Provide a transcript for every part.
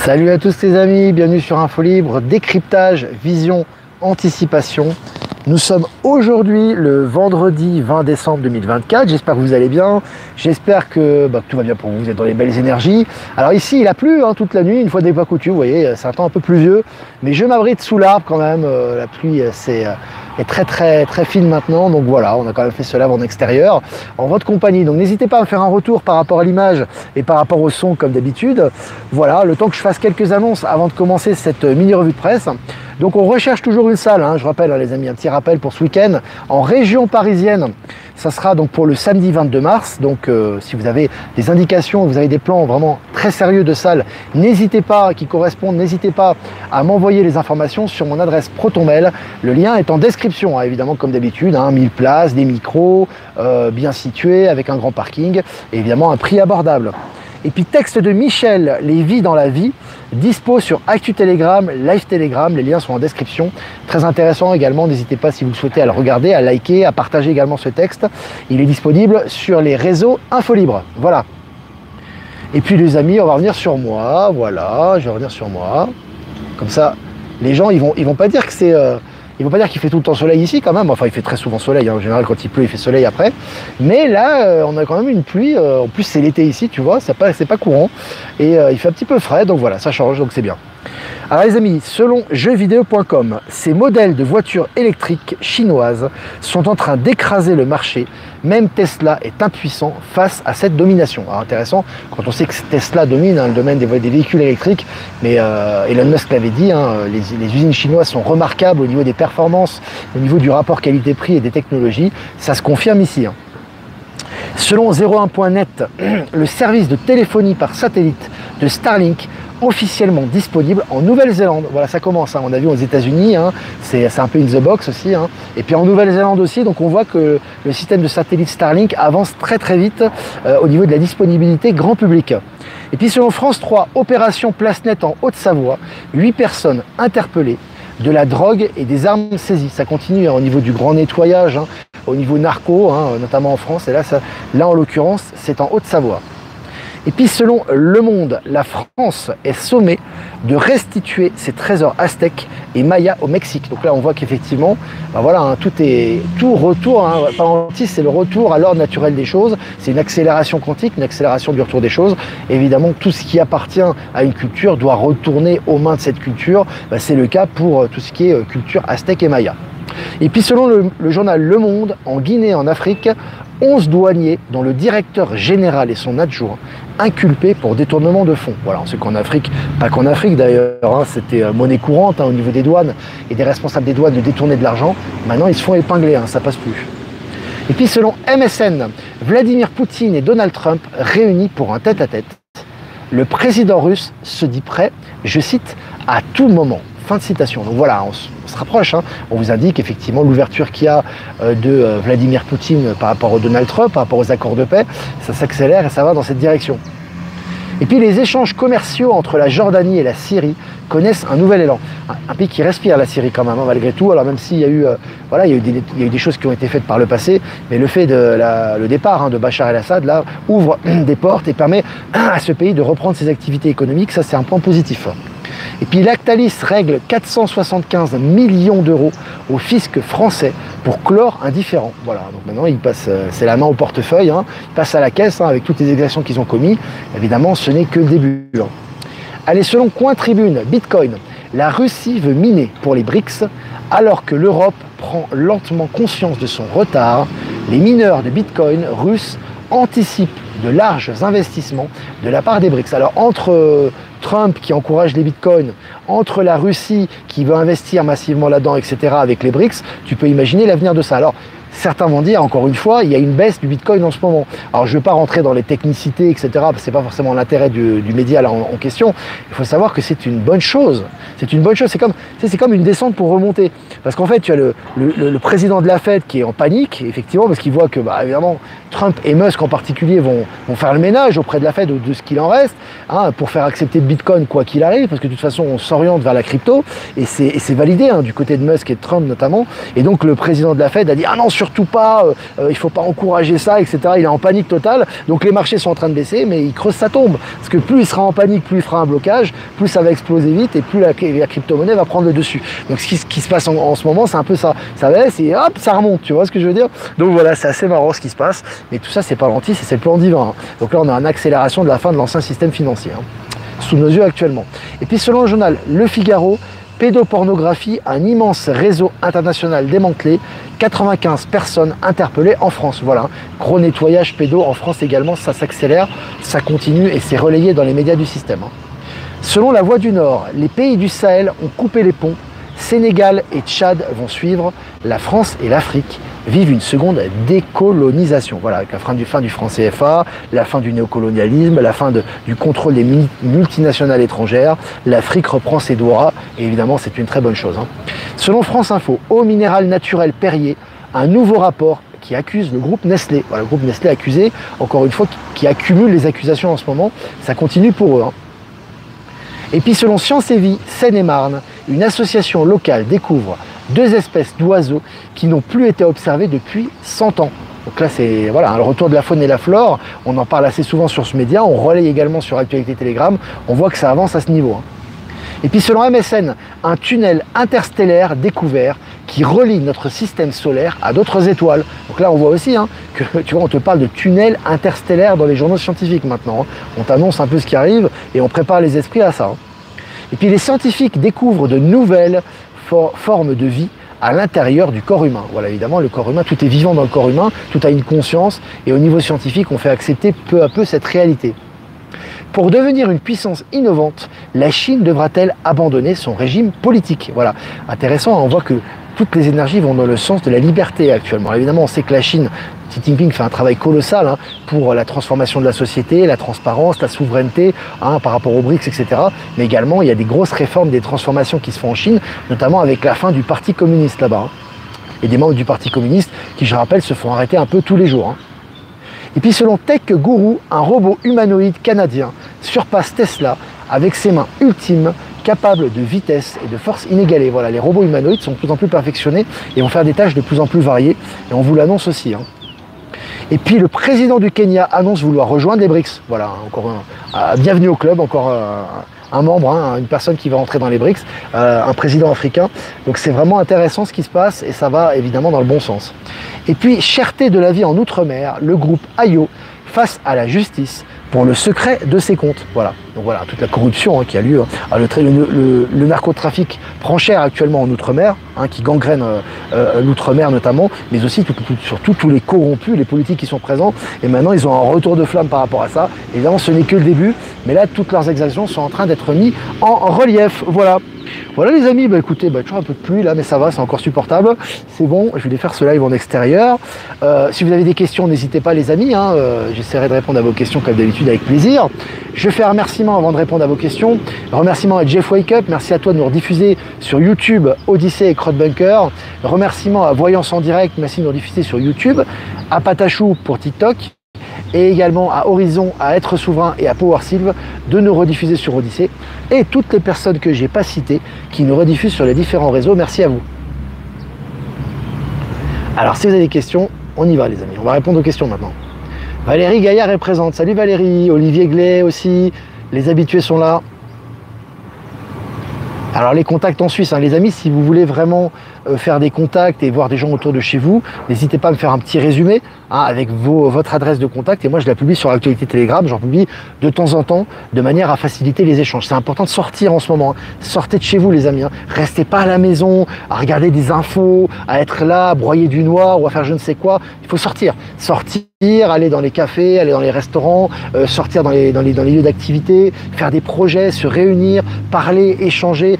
Salut à tous les amis, bienvenue sur Info Libre, décryptage, vision, anticipation. Nous sommes aujourd'hui le vendredi 20 décembre 2024, j'espère que vous allez bien, j'espère que tout va bien pour vous, vous êtes dans les belles énergies. Alors ici il a plu toute la nuit, une fois n'est pas coutume, vous voyez, c'est un temps un peu pluvieux, mais je m'abrite sous l'arbre quand même, la pluie est très fine maintenant, donc voilà, on a quand même fait ce live en extérieur, en votre compagnie. Donc n'hésitez pas à me faire un retour par rapport à l'image et par rapport au son comme d'habitude. Voilà, le temps que je fasse quelques annonces avant de commencer cette mini revue de presse. Donc on recherche toujours une salle, je rappelle les amis, un petit rappel pour ce week-end en région parisienne. Ça sera donc pour le samedi 22 mars, donc si vous avez des indications, vous avez des plans vraiment très sérieux de salle, n'hésitez pas, qui correspondent, n'hésitez pas à m'envoyer les informations sur mon adresse ProtonMail. Le lien est en description, évidemment comme d'habitude, 1000 places, des micros, bien situés, avec un grand parking, et évidemment un prix abordable. Et puis texte de Michel, Les vies dans la vie, dispo sur Actu Telegram, Live Telegram, les liens sont en description. Très intéressant également, n'hésitez pas si vous le souhaitez à le regarder, à liker, à partager également ce texte. Il est disponible sur les réseaux Info Libre, voilà. Et puis les amis, on va revenir sur moi, voilà, je vais revenir sur moi. Comme ça, les gens, ils vont pas dire que c'est... Ils ne vont pas dire qu'il fait tout le temps soleil ici quand même, enfin il fait très souvent soleil, en général quand il pleut il fait soleil après. Mais là on a quand même une pluie, en plus c'est l'été ici tu vois, c'est pas courant. Et il fait un petit peu frais, donc voilà, ça change, donc c'est bien. Alors les amis, selon jeuxvideo.com, ces modèles de voitures électriques chinoises sont en train d'écraser le marché. Même Tesla est impuissant face à cette domination. Alors intéressant, quand on sait que Tesla domine le domaine des véhicules électriques, mais Elon Musk l'avait dit, les usines chinoises sont remarquables au niveau des performances, au niveau du rapport qualité-prix et des technologies. Ça se confirme ici. Selon 01.net, le service de téléphonie par satellite de Starlink officiellement disponible en Nouvelle-Zélande. Voilà, ça commence. On a vu aux États-Unis, c'est un peu in the box aussi. Et puis en Nouvelle-Zélande aussi, donc on voit que le système de satellite Starlink avance très vite au niveau de la disponibilité grand public. Et puis selon France 3, opération Place Nette en Haute-Savoie, 8 personnes interpellées, de la drogue et des armes saisies. Ça continue au niveau du grand nettoyage, au niveau narco, notamment en France. Et là en l'occurrence, c'est en Haute-Savoie. Et puis selon Le Monde, la France est sommée de restituer ses trésors aztèques et mayas au Mexique. Donc là on voit qu'effectivement, tout retour, c'est le retour à l'ordre naturel des choses. C'est une accélération quantique, une accélération du retour des choses. Évidemment, tout ce qui appartient à une culture doit retourner aux mains de cette culture. C'est le cas pour tout ce qui est culture aztèque et maya. Et puis selon le journal Le Monde, en Guinée, en Afrique, 11 douaniers, dont le directeur général et son adjoint, inculpés pour détournement de fonds. Voilà, on sait qu'en Afrique, pas qu'en Afrique d'ailleurs, c'était monnaie courante au niveau des douanes et des responsables des douanes de détourner de l'argent. Maintenant, ils se font épingler, ça passe plus. Et puis selon MSN, Vladimir Poutine et Donald Trump réunis pour un tête-à-tête. Le président russe se dit prêt, je cite, à tout moment. Fin de citation. Donc voilà, on se rapproche. On vous indique effectivement l'ouverture qu'il y a de Vladimir Poutine par rapport au Donald Trump, par rapport aux accords de paix. Ça s'accélère et ça va dans cette direction. Et puis les échanges commerciaux entre la Jordanie et la Syrie connaissent un nouvel élan. Un pays qui respire, la Syrie quand même, malgré tout. Alors même s'il y a eu, il y a eu des choses qui ont été faites par le passé, mais le fait de le départ de Bachar el-Assad là ouvre des portes et permet à ce pays de reprendre ses activités économiques. Ça c'est un point positif. Et puis Lactalis règle 475 millions d'euros au fisc français pour clore un différend. Voilà, donc maintenant il passe, c'est la main au portefeuille, il passe à la caisse avec toutes les exactions qu'ils ont commis. Évidemment, ce n'est que le début. Allez, selon Coin Tribune, Bitcoin, la Russie veut miner pour les BRICS alors que l'Europe prend lentement conscience de son retard. Les mineurs de Bitcoin russes anticipent de larges investissements de la part des BRICS. Alors entre Trump qui encourage les bitcoins, entre la Russie qui veut investir massivement là-dedans, etc., avec les BRICS, tu peux imaginer l'avenir de ça. Alors, certains vont dire, encore une fois, il y a une baisse du bitcoin en ce moment. Alors, je ne vais pas rentrer dans les technicités, etc., parce que ce n'est pas forcément l'intérêt du média là, en question. Il faut savoir que c'est une bonne chose. C'est une bonne chose. C'est comme une descente pour remonter. Parce qu'en fait, tu as le président de la Fed qui est en panique, effectivement, parce qu'il voit que, évidemment, Trump et Musk en particulier vont faire le ménage auprès de la Fed de ce qu'il en reste, pour faire accepter le bitcoin quoi qu'il arrive, parce que de toute façon, on s'oriente vers la crypto, et c'est validé du côté de Musk et de Trump notamment. Et donc, le président de la Fed a dit « Ah non, surtout surtout pas, il faut pas encourager ça, etc. Il est en panique totale. Donc les marchés sont en train de baisser, mais il creuse sa tombe. Parce que plus il sera en panique, plus il fera un blocage, plus ça va exploser vite et plus la crypto-monnaie va prendre le dessus. Donc ce qui se passe en ce moment, c'est un peu ça. Ça baisse et hop, ça remonte. Tu vois ce que je veux dire? Donc voilà, c'est assez marrant ce qui se passe. Mais tout ça, c'est pas l'anti, c'est le plan divin. Donc là, on a une accélération de la fin de l'ancien système financier, sous nos yeux actuellement. Et puis selon le journal Le Figaro, pédopornographie, un immense réseau international démantelé, 95 personnes interpellées en France. Voilà, gros nettoyage pédo en France également, ça s'accélère, ça continue et c'est relayé dans les médias du système. Selon La Voix du Nord, les pays du Sahel ont coupé les ponts, Sénégal et Tchad vont suivre, la France et l'Afrique vivent une seconde décolonisation. Voilà, avec la fin du franc CFA, la fin du néocolonialisme, la fin du contrôle des multinationales étrangères, l'Afrique reprend ses droits, et évidemment c'est une très bonne chose. Selon France Info, Eau minérale naturelle Perrier, un nouveau rapport qui accuse le groupe Nestlé. Voilà, le groupe Nestlé accusé, encore une fois, qui accumule les accusations en ce moment, ça continue pour eux. Et puis selon Science et Vie, Seine-et-Marne, une association locale découvre 2 espèces d'oiseaux qui n'ont plus été observées depuis 100 ans. Donc là, c'est voilà, le retour de la faune et la flore. On en parle assez souvent sur ce média. On relaye également sur Actualité Télégramme. On voit que ça avance à ce niveau. Et puis selon MSN, un tunnel interstellaire découvert qui relie notre système solaire à d'autres étoiles. Donc là, on voit aussi que, tu vois, on te parle de tunnel interstellaire dans les journaux scientifiques maintenant. On t'annonce un peu ce qui arrive et on prépare les esprits à ça. Et puis les scientifiques découvrent de nouvelles formes de vie à l'intérieur du corps humain. Voilà, évidemment, le corps humain, tout est vivant dans le corps humain, tout a une conscience, et au niveau scientifique, on fait accepter peu à peu cette réalité. Pour devenir une puissance innovante, la Chine devra-t-elle abandonner son régime politique? Voilà, intéressant, on voit que toutes les énergies vont dans le sens de la liberté actuellement. Alors évidemment, on sait que la Chine, Xi Jinping fait un travail colossal pour la transformation de la société, la transparence, la souveraineté par rapport aux BRICS, etc. Mais également, il y a des grosses réformes, des transformations qui se font en Chine, notamment avec la fin du Parti communiste là-bas. Et des membres du Parti communiste qui, je rappelle, se font arrêter un peu tous les jours. Et puis selon Tech Guru, un robot humanoïde canadien surpasse Tesla avec ses mains ultimes, capables de vitesse et de force inégalée. Voilà, les robots humanoïdes sont de plus en plus perfectionnés et vont faire des tâches de plus en plus variées. Et on vous l'annonce aussi. Et puis le président du Kenya annonce vouloir rejoindre les BRICS. Voilà, encore bienvenue au club, encore un membre, une personne qui va rentrer dans les BRICS, un président africain. Donc c'est vraiment intéressant ce qui se passe et ça va évidemment dans le bon sens. Et puis, cherté de la vie en Outre-mer, le groupe Ayo face à la justice pour le secret de ses comptes. Voilà, donc voilà, toute la corruption qui a lieu. Le narcotrafic prend cher actuellement en Outre-mer, qui gangrène l'Outre-mer notamment, mais aussi surtout tous les corrompus, les politiques qui sont présents. Et maintenant, ils ont un retour de flamme par rapport à ça. Évidemment, ce n'est que le début, mais là, toutes leurs exactions sont en train d'être mises en relief. Voilà. Voilà les amis, écoutez, toujours un peu de pluie là, mais ça va, c'est encore supportable. C'est bon, je vais les faire ce live en extérieur. Si vous avez des questions, n'hésitez pas les amis, j'essaierai de répondre à vos questions comme d'habitude avec plaisir. Je fais un remerciement avant de répondre à vos questions. Remerciement à Jeff Wake Up, merci à toi de nous rediffuser sur YouTube, Odyssey et Crowdbunker. Remerciement à Voyance en Direct, merci de nous rediffuser sur YouTube. À Patachou pour TikTok. Et également à Horizon, à Être Souverain et à PowerSylve de nous rediffuser sur Odyssey. Et toutes les personnes que je n'ai pas citées qui nous rediffusent sur les différents réseaux, merci à vous. Alors si vous avez des questions, on y va les amis, on va répondre aux questions maintenant. Valérie Gaillard est présente, salut Valérie, Olivier Glay aussi, les habitués sont là. Alors les contacts en Suisse, les amis, si vous voulez vraiment faire des contacts et voir des gens autour de chez vous, n'hésitez pas à me faire un petit résumé avec votre adresse de contact et moi je la publie sur Actualité Télégramme, j'en publie de temps en temps de manière à faciliter les échanges. C'est important de sortir en ce moment, sortez de chez vous les amis, restez pas à la maison à regarder des infos, à être là, à broyer du noir ou à faire je ne sais quoi, il faut sortir, aller dans les cafés, aller dans les restaurants, sortir dans les lieux d'activité, faire des projets, se réunir, parler, échanger,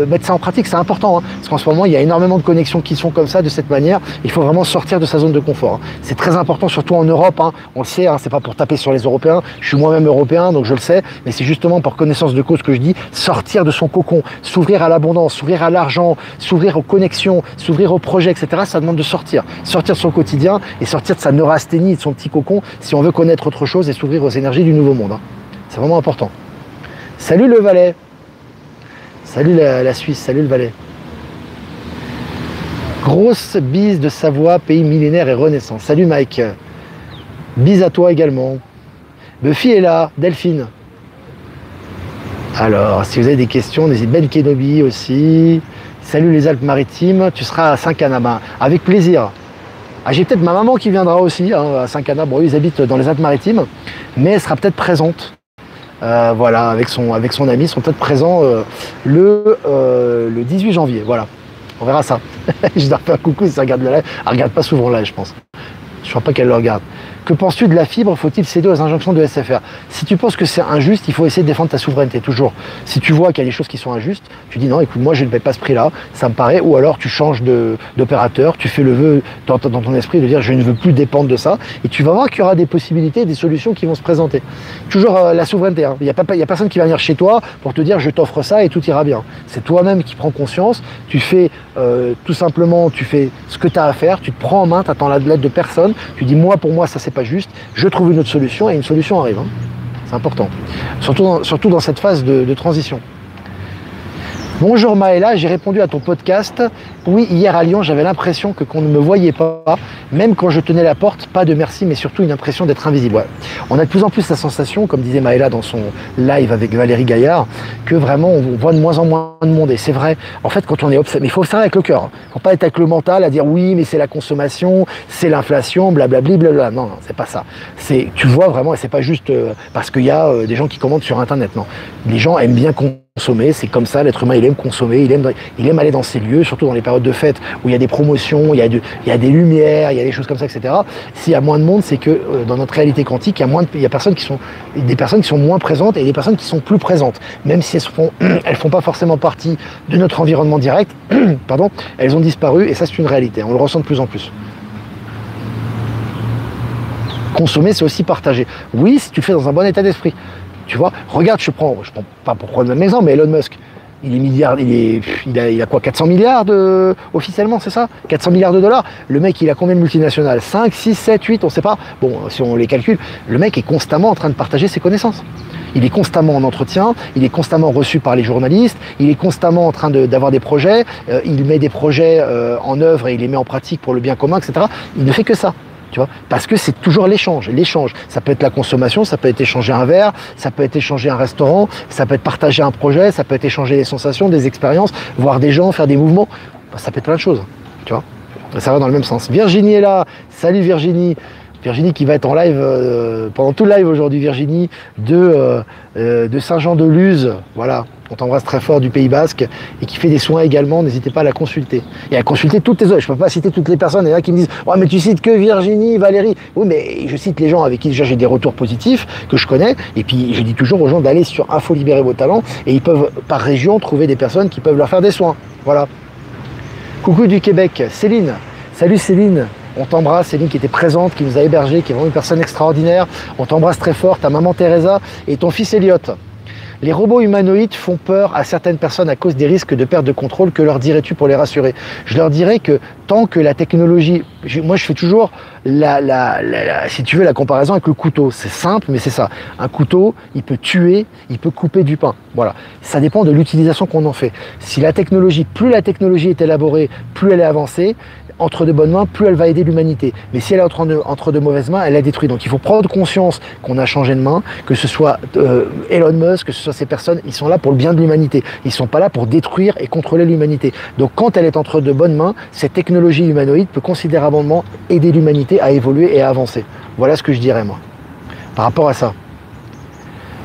mettre ça en pratique, c'est important parce qu'en ce moment il y a énormément de connexions qui sont comme ça, de cette manière, il faut vraiment sortir de sa zone de confort. C'est très important, surtout en Europe, on le sait, c'est pas pour taper sur les Européens, je suis moi-même européen, donc je le sais, mais c'est justement par connaissance de cause que je dis, sortir de son cocon, s'ouvrir à l'abondance, s'ouvrir à l'argent, s'ouvrir aux connexions, s'ouvrir aux projets, etc. Ça demande de sortir de son quotidien et sortir de sa neurasthénie, de son petit cocon, si on veut connaître autre chose et s'ouvrir aux énergies du nouveau monde. C'est vraiment important. Salut le Valais, salut la Suisse, salut le Valais. Grosse bise de Savoie, pays millénaire et renaissance. Salut Mike. Bise à toi également. Buffy est là, Delphine. Alors, si vous avez des questions, n'hésitez pas. Ben Kenobi aussi. Salut les Alpes-Maritimes, tu seras à Saint-Cana. Avec plaisir. Ah, j'ai peut-être ma maman qui viendra aussi hein, à Saint-Cana. Bon, ils habitent dans les Alpes-Maritimes, mais elle sera peut-être présente. Voilà, avec son ami, ils seront peut-être présents le 18 janvier. Voilà, on verra ça. Je dois faire un coucou si ça regarde le live. Elle regarde pas souvent là, je pense. Je ne crois pas qu'elle le regarde. Que penses-tu de la fibre? Faut-il céder aux injonctions de SFR? Si tu penses que c'est injuste, il faut essayer de défendre ta souveraineté, toujours. Si tu vois qu'il y a des choses qui sont injustes, tu dis non, écoute, moi je ne paie pas ce prix-là, ça me paraît, ou alors tu changes d'opérateur, tu fais le vœu dans ton esprit de dire je ne veux plus dépendre de ça, et tu vas voir qu'il y aura des possibilités, des solutions qui vont se présenter. Toujours la souveraineté, hein. Il n'y a personne qui va venir chez toi pour te dire je t'offre ça et tout ira bien. C'est toi-même qui prends conscience, tu fais tout simplement, tu fais ce que tu as à faire, tu te prends en main, tu attends l'aide de personne, tu dis moi pour moi ça c'est pas juste, je trouve une autre solution et une solution arrive. Hein. C'est important. Surtout dans cette phase de transition. Bonjour Maëla, j'ai répondu à ton podcast. Oui, hier à Lyon, j'avais l'impression qu'on ne me voyait pas, même quand je tenais la porte, pas de merci, mais surtout une impression d'être invisible. Ouais. On a de plus en plus la sensation, comme disait Maëla dans son live avec Valérie Gaillard, que vraiment on voit de moins en moins de monde. Et c'est vrai, en fait, quand on est observé, mais il faut observer avec le cœur. Il ne faut pas être avec le mental à dire oui, mais c'est la consommation, c'est l'inflation, blablabli, blablabla. Non, non, c'est pas ça. Tu vois vraiment, et c'est pas juste parce qu'il y a des gens qui commandent sur Internet. Non, les gens aiment bien consommer, c'est comme ça, l'être humain il aime consommer, il aime aller dans ces lieux, surtout dans les périodes de fête où il y a des promotions, il y a des lumières, il y a des choses comme ça, etc. S'il y a moins de monde, c'est que dans notre réalité quantique, il y a des personnes qui sont moins présentes et des personnes qui sont plus présentes. Même si elles font pas forcément partie de notre environnement direct, pardon, elles ont disparu et ça c'est une réalité, on le ressent de plus en plus. Consommer, c'est aussi partager. Oui, si tu le fais dans un bon état d'esprit. Tu vois, regarde, je prends pas pour prendre le même exemple, mais Elon Musk, il est milliard, il a quoi, 400 milliards officiellement, c'est ça? 400 milliards de dollars. Le mec, il a combien de multinationales? 5, 6, 7, 8, on sait pas. Bon, si on les calcule, le mec est constamment en train de partager ses connaissances. Il est constamment en entretien, il est constamment reçu par les journalistes, il est constamment en train d'avoir des projets, il met des projets en œuvre et il les met en pratique pour le bien commun, etc. Il ne fait que ça. Tu vois, parce que c'est toujours l'échange. Ça peut être la consommation, ça peut être échanger un verre, ça peut être échanger un restaurant, ça peut être partager un projet, ça peut être échanger des sensations, des expériences, voir des gens, faire des mouvements. Ça peut être plein de choses. Tu vois, ça va dans le même sens. Virginie est là. Salut Virginie. Virginie qui va être en live pendant tout le live aujourd'hui. Virginie de Saint-Jean-de-Luz. Voilà. On t'embrasse très fort du Pays Basque et qui fait des soins également, n'hésitez pas à la consulter. Et à consulter toutes les autres. Je ne peux pas citer toutes les personnes. Il y en a qui me disent « Ouais, mais tu cites que Virginie, Valérie. » Oui, mais je cite les gens avec qui déjà j'ai des retours positifs, que je connais. Et puis, je dis toujours aux gens d'aller sur Info Libérer vos talents et ils peuvent, par région, trouver des personnes qui peuvent leur faire des soins. Voilà. Coucou du Québec, Céline. Salut Céline. On t'embrasse, Céline qui était présente, qui nous a hébergés, qui est vraiment une personne extraordinaire. On t'embrasse très fort, ta maman Teresa et ton fils Elliot. Les robots humanoïdes font peur à certaines personnes à cause des risques de perte de contrôle. Que leur dirais-tu pour les rassurer? Je leur dirais que tant que la technologie... Moi, je fais toujours, si tu veux, la comparaison avec le couteau. C'est simple, mais c'est ça. Un couteau, il peut tuer, il peut couper du pain. Voilà. Ça dépend de l'utilisation qu'on en fait. Si la technologie, plus la technologie est élaborée, plus elle est avancée, entre de bonnes mains, plus elle va aider l'humanité. Mais si elle est entre de mauvaises mains, elle la détruit. Donc il faut prendre conscience qu'on a changé de main, que ce soit Elon Musk, que ce soit ces personnes, ils sont là pour le bien de l'humanité. Ils ne sont pas là pour détruire et contrôler l'humanité. Donc quand elle est entre de bonnes mains, cette technologie humanoïde peut considérablement aider l'humanité à évoluer et à avancer. Voilà ce que je dirais moi, par rapport à ça.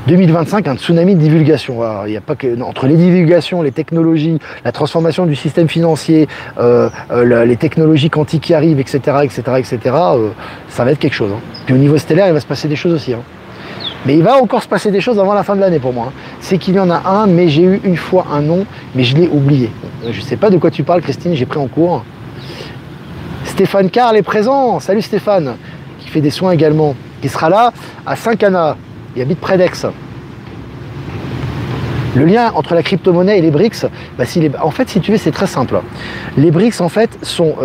2025, un tsunami de divulgation. Alors, il n'y a pas que entre les divulgations, les technologies, la transformation du système financier, les technologies quantiques qui arrivent, etc., etc., etc. Ça va être quelque chose. Hein. Puis au niveau stellaire, il va se passer des choses aussi. Hein. Mais il va encore se passer des choses avant la fin de l'année pour moi. Hein. C'est qu'il y en a un, mais j'ai eu une fois un nom, mais je l'ai oublié. Je ne sais pas de quoi tu parles, Christine. J'ai pris en cours. Stéphane Carl est présent. Salut Stéphane, qui fait des soins également. Qui sera là à Saint-Cana. Il habite près d'Aix. Le lien entre la crypto-monnaie et les BRICS, en fait, si tu veux, c'est très simple. Les BRICS, en fait, sont,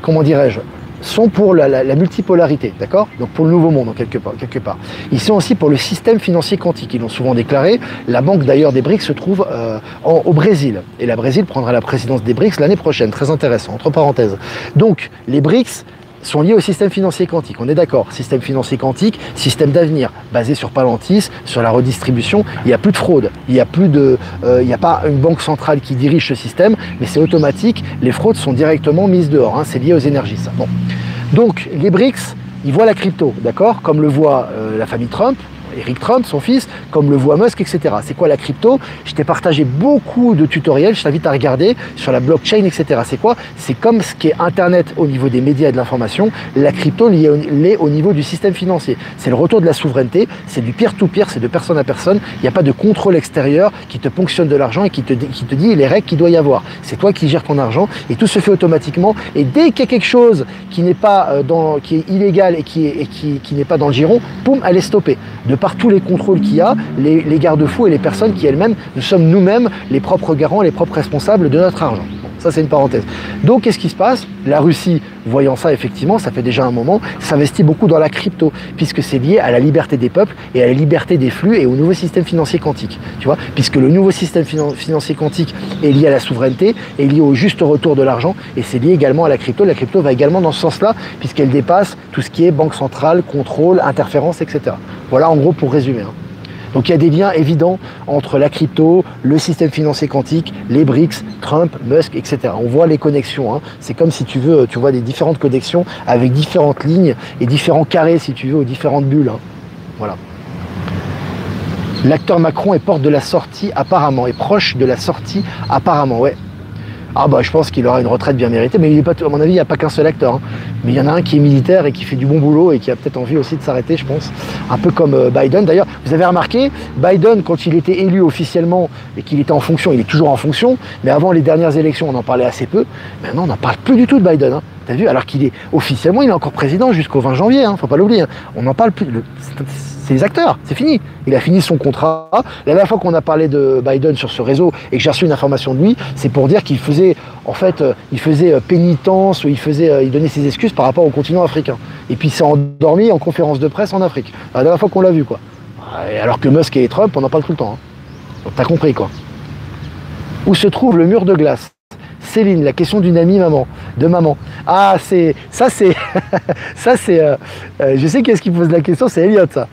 comment dirais-je, sont pour la multipolarité, d'accord? Donc pour le nouveau monde, en quelque part. Ils sont aussi pour le système financier quantique. Ils l'ont souvent déclaré. La banque d'ailleurs des BRICS se trouve au Brésil. Et la Brésil prendra la présidence des BRICS l'année prochaine. Très intéressant, entre parenthèses. Donc les BRICS sont liés au système financier quantique, on est d'accord. Système financier quantique, système d'avenir, basé sur Palantir, sur la redistribution. Il n'y a plus de fraude, il n'y a pas une banque centrale qui dirige ce système, mais c'est automatique, les fraudes sont directement mises dehors, hein. C'est lié aux énergies, ça. Bon. Donc les BRICS, ils voient la crypto, d'accord, comme le voit la famille Trump, Eric Trump, son fils, comme le voit Musk, etc. C'est quoi la crypto? Je t'ai partagé beaucoup de tutoriels, je t'invite à regarder sur la blockchain, etc. C'est quoi? C'est comme ce qui est Internet au niveau des médias et de l'information, la crypto l'est au niveau du système financier. C'est le retour de la souveraineté, c'est du peer-to-peer, c'est de personne à personne. Il n'y a pas de contrôle extérieur qui te ponctionne de l'argent et qui te dit les règles qu'il doit y avoir. C'est toi qui gères ton argent et tout se fait automatiquement. Et dès qu'il y a quelque chose qui n'est pas qui est illégal et qui n'est pas dans le giron, poum, elle est stoppée. De par tous les contrôles qu'il y a, les garde-fous et les personnes qui elles-mêmes, nous sommes nous-mêmes les propres garants, les propres responsables de notre argent. Bon, ça c'est une parenthèse. Donc qu'est-ce qui se passe? La Russie, voyant ça effectivement, ça fait déjà un moment, s'investit beaucoup dans la crypto, puisque c'est lié à la liberté des peuples et à la liberté des flux et au nouveau système financier quantique. Tu vois, puisque le nouveau système financier quantique est lié à la souveraineté, est lié au juste retour de l'argent, et c'est lié également à la crypto. La crypto va également dans ce sens-là, puisqu'elle dépasse tout ce qui est banque centrale, contrôle, interférence, etc. Voilà en gros pour résumer, hein. Donc il y a des liens évidents entre la crypto, le système financier quantique, les BRICS, Trump, Musk, etc. On voit les connexions, hein. C'est comme si tu veux, tu vois des différentes connexions avec différentes lignes et différents carrés, si tu veux, ou différentes bulles, hein. Voilà. L'acteur Macron est porte de la sortie apparemment, est proche de la sortie apparemment, ouais. Ah bah je pense qu'il aura une retraite bien méritée, mais il est pas, à mon avis, il n'y a pas qu'un seul acteur, hein. Mais il y en a un qui est militaire et qui fait du bon boulot et qui a peut-être envie aussi de s'arrêter, je pense. Un peu comme Biden. D'ailleurs, vous avez remarqué, Biden, quand il était élu officiellement et qu'il était en fonction, il est toujours en fonction, mais avant les dernières élections, on en parlait assez peu. Maintenant, on n'en parle plus du tout de Biden, hein. T'as vu? Alors qu'il est officiellement, il est encore président jusqu'au 20 janvier, hein, faut pas l'oublier, hein. On n'en parle plus. C'est les acteurs, c'est fini. Il a fini son contrat. La dernière fois qu'on a parlé de Biden sur ce réseau et que j'ai reçu une information de lui, c'est pour dire qu'il faisait, en fait, il faisait pénitence ou il donnait ses excuses par rapport au continent africain. Et puis il s'est endormi en conférence de presse en Afrique. La dernière fois qu'on l'a vu, quoi. Alors que Musk et Trump, on en parle tout le temps, hein. Donc t'as compris, quoi. Où se trouve le mur de glace? Céline, la question d'une amie de maman. Ah, ça c'est, je sais qui est-ce qui pose la question, c'est Elliot, ça.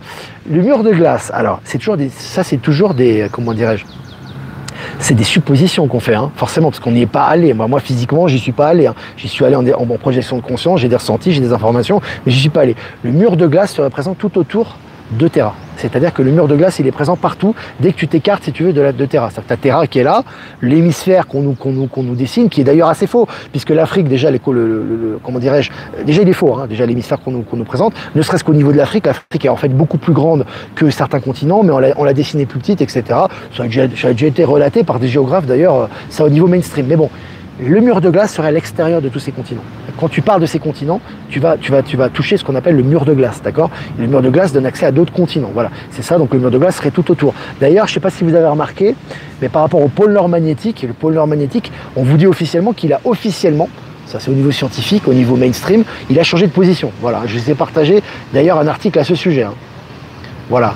Le mur de glace, alors, c'est toujours des, comment dirais-je, c'est des suppositions qu'on fait, hein, forcément, parce qu'on n'y est pas allé. Moi, physiquement, j'y suis pas allé, hein. J'y suis allé en projection de conscience, j'ai des ressentis, j'ai des informations, mais j'y suis pas allé. Le mur de glace se représente tout autour de Terra. C'est-à-dire que le mur de glace, il est présent partout dès que tu t'écartes, si tu veux, de Terra. C'est-à-dire que tu as Terra qui est là, l'hémisphère qu'on nous dessine, qui est d'ailleurs assez faux, puisque l'Afrique, déjà, comment dirais-je, déjà il est faux, hein, déjà l'hémisphère qu'on nous présente, ne serait-ce qu'au niveau de l'Afrique est en fait beaucoup plus grande que certains continents, mais on l'a dessinée plus petite, etc. Ça a déjà été relaté par des géographes, d'ailleurs, ça au niveau mainstream. Mais bon, le mur de glace serait à l'extérieur de tous ces continents. Quand tu parles de ces continents, tu vas toucher ce qu'on appelle le mur de glace, d'accord? Le mur de glace donne accès à d'autres continents, voilà. C'est ça, donc le mur de glace serait tout autour. D'ailleurs, je ne sais pas si vous avez remarqué, mais par rapport au pôle nord magnétique, le pôle nord magnétique, on vous dit officiellement qu'il a officiellement, ça c'est au niveau scientifique, au niveau mainstream, il a changé de position. Voilà, je vous ai partagé d'ailleurs un article à ce sujet, hein. Voilà.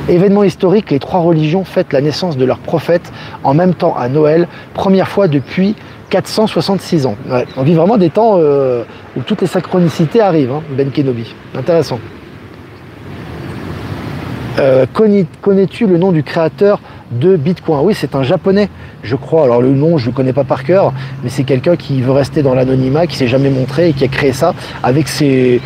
Événement historique, les trois religions fêtent la naissance de leur prophète en même temps à Noël, première fois depuis 466 ans. Ouais, on vit vraiment des temps où toutes les synchronicités arrivent, hein, Ben Kenobi. Intéressant. Connais-tu le nom du créateur de Bitcoin? Oui, c'est un japonais, je crois. Alors le nom, je ne le connais pas par cœur, mais c'est quelqu'un qui veut rester dans l'anonymat, qui s'est jamais montré et qui a créé ça avec ses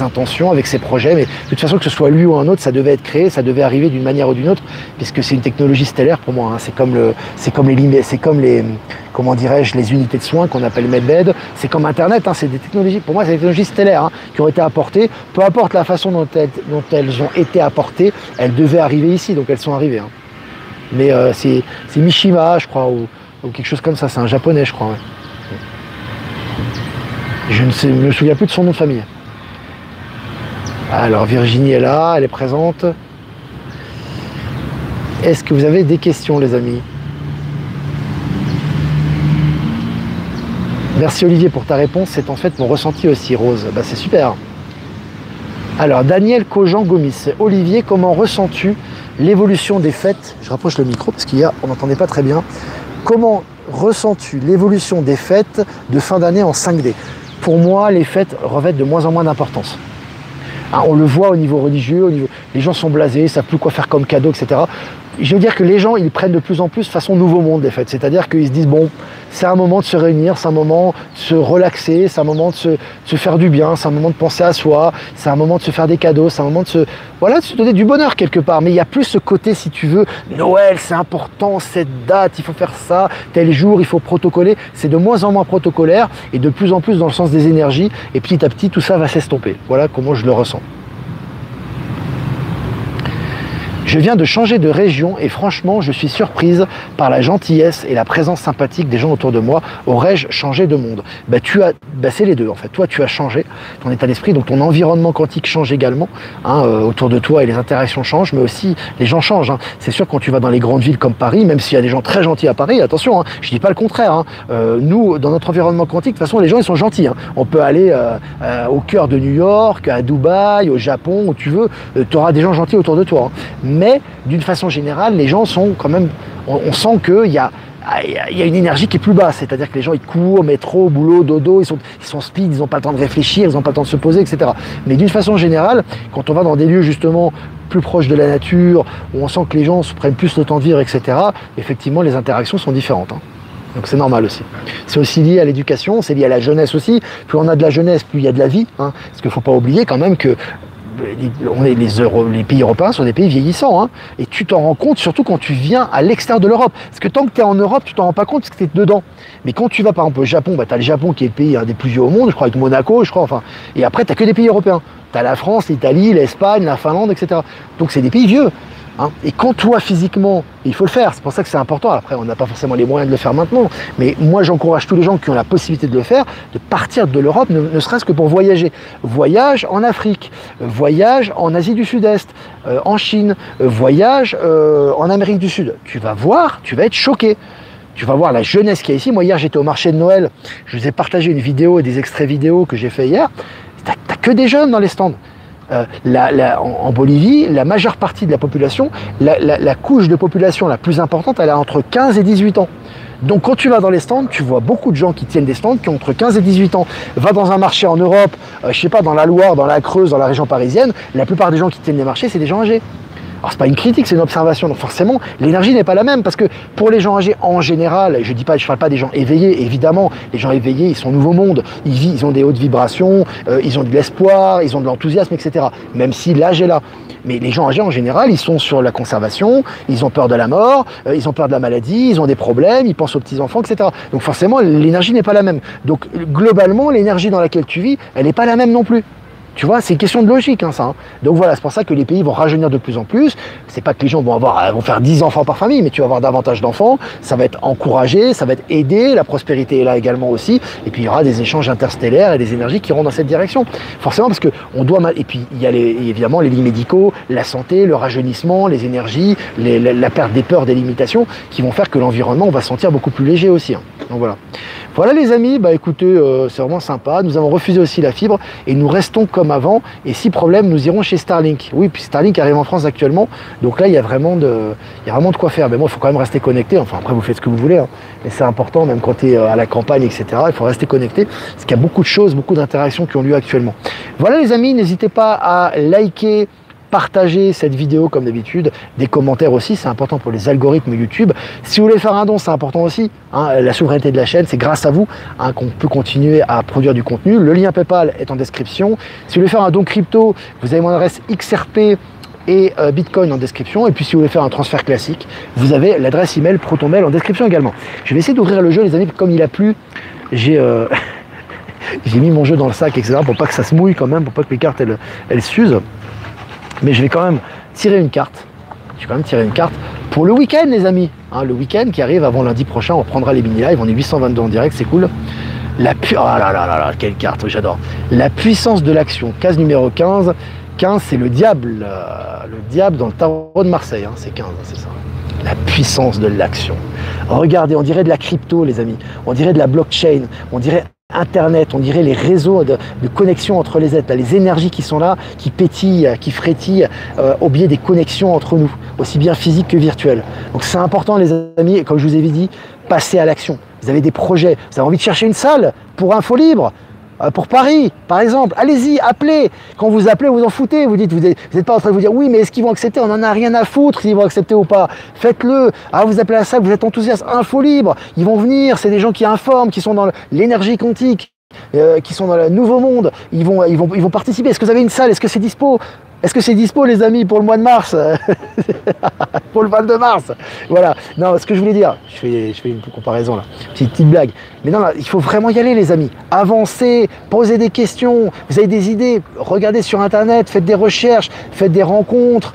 intentions, avec ses projets. Mais de toute façon, que ce soit lui ou un autre, ça devait être créé, ça devait arriver d'une manière ou d'une autre, puisque c'est une technologie stellaire pour moi, hein. C'est comme les comment dirais-je, les unités de soins qu'on appelle MedBed. C'est comme Internet, hein. C'est des technologies, pour moi, c'est des technologies stellaires, hein, qui ont été apportées. Peu importe la façon dont elles ont été apportées, elles devaient arriver ici, donc elles sont arrivées, hein. Mais c'est Mishima, je crois, ou quelque chose comme ça. C'est un japonais, je crois. Ouais. Je ne me souviens plus de son nom de famille. Alors, Virginie est là, elle est présente. Est-ce que vous avez des questions, les amis? Merci Olivier pour ta réponse, c'est en fait mon ressenti aussi, Rose. Bah, c'est super. Alors, Daniel Cogent-Gomis. Olivier, comment ressens-tu l'évolution des fêtes? Je rapproche le micro parce qu'hier, on n'entendait pas très bien. Comment ressens-tu l'évolution des fêtes de fin d'année en 5D? Pour moi, les fêtes revêtent de moins en moins d'importance. Hein, on le voit au niveau religieux, les gens sont blasés, ils ne savent plus quoi faire comme cadeau, etc. Je veux dire que les gens, ils prennent de plus en plus façon nouveau monde les fêtes. C'est-à-dire qu'ils se disent, bon, c'est un moment de se réunir, c'est un moment de se relaxer, c'est un moment de se faire du bien, c'est un moment de penser à soi, c'est un moment de se faire des cadeaux, c'est un moment de se donner du bonheur quelque part. Mais il y a plus ce côté, si tu veux, Noël, c'est important, cette date, il faut faire ça, tel jour, il faut protocoler. C'est de moins en moins protocolaire et de plus en plus dans le sens des énergies. Et petit à petit, tout ça va s'estomper. Voilà comment je le ressens. Je viens de changer de région et franchement, je suis surprise par la gentillesse et la présence sympathique des gens autour de moi. Aurais-je changé de monde? C'est les deux en fait. Toi, tu as changé ton état d'esprit, donc ton environnement quantique change également autour de toi et les interactions changent, mais aussi les gens changent. Hein. C'est sûr quand tu vas dans les grandes villes comme Paris, même s'il y a des gens très gentils à Paris, attention, je dis pas le contraire. Nous, dans notre environnement quantique, de toute façon, les gens ils sont gentils. On peut aller au cœur de New York, à Dubaï, au Japon, où tu veux, tu auras des gens gentils autour de toi. Mais d'une façon générale, les gens sont quand même, on sent qu'il y a une énergie qui est plus basse, c'est-à-dire que les gens ils courent, métro, boulot, dodo, ils sont speed, ils n'ont pas le temps de réfléchir, ils n'ont pas le temps de se poser, etc. Mais d'une façon générale, quand on va dans des lieux justement plus proches de la nature, où on sent que les gens se prennent plus le temps de vivre, etc., effectivement les interactions sont différentes. Donc c'est normal aussi. C'est aussi lié à l'éducation, c'est lié à la jeunesse aussi. Plus on a de la jeunesse, plus il y a de la vie. Parce qu'il ne faut pas oublier quand même que les pays européens sont des pays vieillissants. Et tu t'en rends compte surtout quand tu viens à l'extérieur de l'Europe. Parce que tant que tu es en Europe, tu t'en rends pas compte parce que tu es dedans. Mais quand tu vas par exemple au Japon, tu as le Japon qui est le pays des plus vieux au monde, je crois, avec Monaco, et après tu n'as que des pays européens. Tu as la France, l'Italie, l'Espagne, la Finlande, etc. Donc c'est des pays vieux. Et quand toi physiquement, il faut le faire, c'est pour ça que c'est important. Après on n'a pas forcément les moyens de le faire maintenant, mais moi j'encourage tous les gens qui ont la possibilité de le faire, de partir de l'Europe, ne serait-ce que pour voyager. Voyage en Afrique, voyage en Asie du Sud-Est, en Chine, voyage en Amérique du Sud. Tu vas voir, tu vas être choqué. Tu vas voir la jeunesse qu'il y a ici. Moi hier j'étais au marché de Noël, je vous ai partagé une vidéo et des extraits vidéo que j'ai fait hier. T'as que des jeunes dans les stands. En Bolivie, la majeure partie de la population, la couche de population la plus importante, elle a entre 15 et 18 ans. Donc quand tu vas dans les stands, tu vois beaucoup de gens qui tiennent des stands qui ont entre 15 et 18 ans. Va dans un marché en Europe, je sais pas, dans la Loire, dans la Creuse, dans la région parisienne, la plupart des gens qui tiennent des marchés, c'est des gens âgés. Alors c'est pas une critique, c'est une observation. Donc forcément, l'énergie n'est pas la même parce que pour les gens âgés en général, je parle pas des gens éveillés. Évidemment, les gens éveillés, ils sont au nouveau monde. Ils ont des hautes vibrations, ils ont de l'espoir, ils ont de l'enthousiasme, etc. Même si l'âge est là. Mais les gens âgés en général, ils sont sur la conservation, ils ont peur de la mort, ils ont peur de la maladie, ils ont des problèmes, ils pensent aux petits enfants, etc. Donc forcément, l'énergie n'est pas la même. Donc globalement, l'énergie dans laquelle tu vis, elle n'est pas la même non plus. Tu vois, c'est une question de logique, ça. Donc voilà, c'est pour ça que les pays vont rajeunir de plus en plus. C'est pas que les gens vont faire 10 enfants par famille, mais tu vas avoir davantage d'enfants. Ça va être encouragé, ça va être aidé. La prospérité est là également aussi. Et puis il y aura des échanges interstellaires et des énergies qui iront dans cette direction. Forcément, parce que on doit. Et puis il y a évidemment les lits médicaux, la santé, le rajeunissement, les énergies, la perte des peurs, des limitations, qui vont faire que l'environnement, on va se sentir beaucoup plus léger aussi. Donc voilà. Voilà les amis, écoutez, c'est vraiment sympa. Nous avons refusé aussi la fibre et nous restons comme avant. Et si problème, nous irons chez Starlink. Oui, puis Starlink arrive en France actuellement. Donc là, il y a vraiment de quoi faire. Mais bon, il faut quand même rester connecté. Enfin, après, vous faites ce que vous voulez. Mais c'est important, même quand tu es à la campagne, etc. Il faut rester connecté. Parce qu'il y a beaucoup de choses, beaucoup d'interactions qui ont lieu actuellement. Voilà les amis, n'hésitez pas à liker, partagez cette vidéo comme d'habitude, des commentaires aussi, c'est important pour les algorithmes YouTube. Si vous voulez faire un don, c'est important aussi. La souveraineté de la chaîne, c'est grâce à vous qu'on peut continuer à produire du contenu. Le lien PayPal est en description. Si vous voulez faire un don crypto, vous avez mon adresse XRP et Bitcoin en description. Et puis si vous voulez faire un transfert classique, vous avez l'adresse email ProtonMail en description également. Je vais essayer d'ouvrir le jeu les amis, comme il a plu. J'ai mis mon jeu dans le sac, etc. pour pas que ça se mouille quand même, pour pas que les cartes elles s'usent. Mais je vais quand même tirer une carte. Je vais quand même tirer une carte pour le week-end, les amis. Le week-end qui arrive avant lundi prochain, on prendra les mini-lives. On est 822 en direct, c'est cool. Oh là là là là, quelle carte, j'adore. La puissance de l'action, case numéro 15. 15, c'est le diable dans le tarot de Marseille. C'est 15, c'est ça. La puissance de l'action. Regardez, on dirait de la crypto, les amis. On dirait de la blockchain. On dirait Internet, on dirait les réseaux de connexion entre les êtres, les énergies qui sont là, qui pétillent, qui frétillent au biais des connexions entre nous, aussi bien physiques que virtuelles. Donc c'est important les amis, et comme je vous avais dit, passez à l'action. Vous avez des projets, vous avez envie de chercher une salle pour Info Libre, pour Paris, par exemple, allez-y, appelez. Quand vous appelez, vous en foutez. Vous n'êtes pas en train de vous dire oui, mais est-ce qu'ils vont accepter? On n'en a rien à foutre s'ils vont accepter ou pas. Faites-le. Ah, vous appelez à ça, vous êtes enthousiaste. Info Libre, ils vont venir. C'est des gens qui informent, qui sont dans l'énergie quantique, qui sont dans le nouveau monde. Ils vont participer. Est-ce que vous avez une salle? Est-ce que c'est dispo? Est-ce que c'est dispo, les amis, pour le mois de mars? Pour le 22 mars? Voilà. Non, ce que je voulais dire, je fais une comparaison là, petite blague. Mais non, là, il faut vraiment y aller, les amis. Avancez, posez des questions. Vous avez des idées, regardez sur Internet, faites des recherches, faites des rencontres,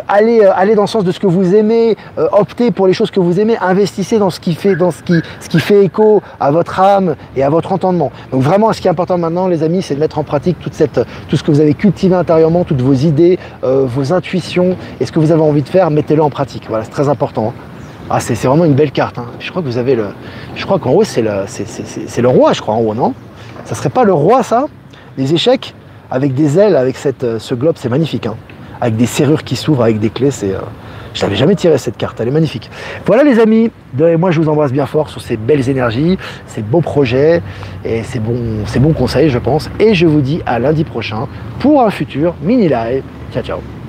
allez dans le sens de ce que vous aimez, optez pour les choses que vous aimez, investissez dans ce qui fait écho à votre âme et à votre entendement. Donc vraiment, ce qui est important maintenant, les amis, c'est de mettre en pratique tout ce que vous avez cultivé intérieurement, toutes vos idées, vos intuitions, et ce que vous avez envie de faire, mettez-le en pratique. Voilà, c'est très important. Ah, c'est vraiment une belle carte. Hein. Je crois que vous avez je crois qu'en haut, c'est le roi, je crois, en haut, non? Ça serait pas le roi, ça? Les échecs, avec des ailes, avec ce globe, c'est magnifique. Hein. Avec des serrures qui s'ouvrent, avec des clés, je n'avais jamais tiré cette carte, elle est magnifique. Voilà les amis, moi je vous embrasse bien fort sur ces belles énergies, ces beaux projets et ces bons conseils, je pense. Et je vous dis à lundi prochain pour un futur mini live. Ciao, ciao.